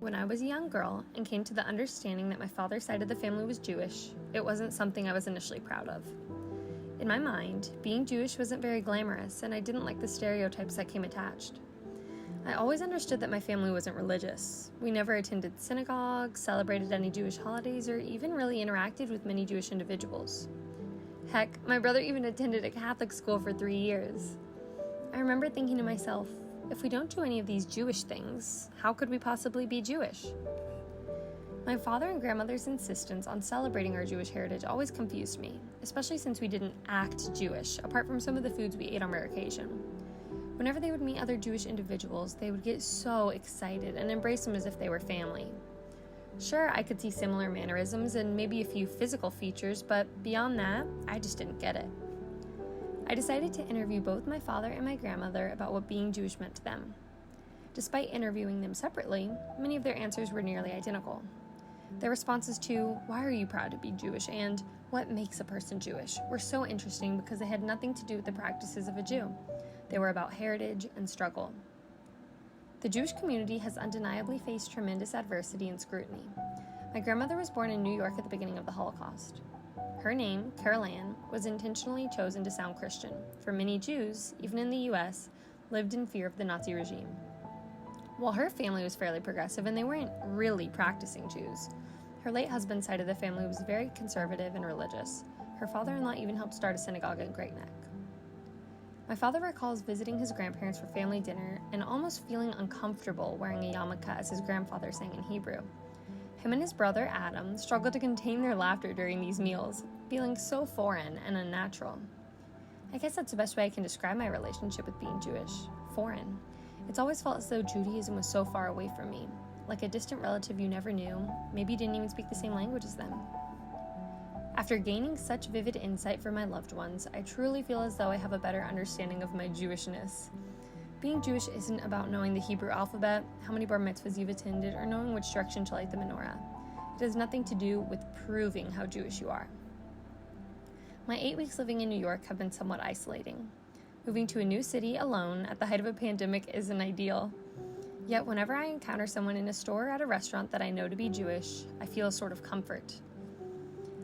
When I was a young girl and came to the understanding that my father's side of the family was Jewish, it wasn't something I was initially proud of. In my mind, being Jewish wasn't very glamorous, and I didn't like the stereotypes that came attached. I always understood that my family wasn't religious. We never attended synagogue, celebrated any Jewish holidays, or even really interacted with many Jewish individuals. Heck, my brother even attended a Catholic school for 3 years. I remember thinking to myself, if we don't do any of these Jewish things, how could we possibly be Jewish? My father and grandmother's insistence on celebrating our Jewish heritage always confused me, especially since we didn't act Jewish, apart from some of the foods we ate on rare occasion. Whenever they would meet other Jewish individuals, they would get so excited and embrace them as if they were family. Sure, I could see similar mannerisms and maybe a few physical features, but beyond that, I just didn't get it. I decided to interview both my father and my grandmother about what being Jewish meant to them. Despite interviewing them separately, many of their answers were nearly identical. Their responses to, "Why are you proud to be Jewish?" and "What makes a person Jewish?" were so interesting because they had nothing to do with the practices of a Jew. They were about heritage and struggle. The Jewish community has undeniably faced tremendous adversity and scrutiny. My grandmother was born in New York at the beginning of the Holocaust. Her name, Carol Ann, was intentionally chosen to sound Christian, for many Jews, even in the U.S., lived in fear of the Nazi regime. While her family was fairly progressive and they weren't really practicing Jews, her late husband's side of the family was very conservative and religious. Her father-in-law even helped start a synagogue at Great Neck. My father recalls visiting his grandparents for family dinner and almost feeling uncomfortable wearing a yarmulke as his grandfather sang in Hebrew. Him and his brother, Adam, struggled to contain their laughter during these meals, feeling so foreign and unnatural. I guess that's the best way I can describe my relationship with being Jewish. Foreign. It's always felt as though Judaism was so far away from me, like a distant relative you never knew, maybe didn't even speak the same language as them. After gaining such vivid insight from my loved ones, I truly feel as though I have a better understanding of my Jewishness. Being Jewish isn't about knowing the Hebrew alphabet, how many bar mitzvahs you've attended, or knowing which direction to light the menorah. It has nothing to do with proving how Jewish you are. My 8 weeks living in New York have been somewhat isolating. Moving to a new city alone at the height of a pandemic isn't ideal. Yet whenever I encounter someone in a store or at a restaurant that I know to be Jewish, I feel a sort of comfort.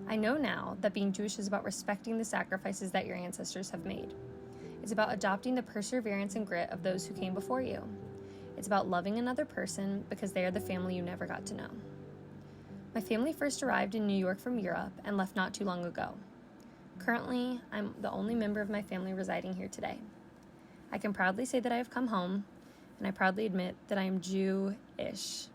I know now that being Jewish is about respecting the sacrifices that your ancestors have made. It's about adopting the perseverance and grit of those who came before you. It's about loving another person because they are the family you never got to know. My family first arrived in New York from Europe and left not too long ago. Currently, I'm the only member of my family residing here today. I can proudly say that I have come home, and I proudly admit that I am Jew-ish.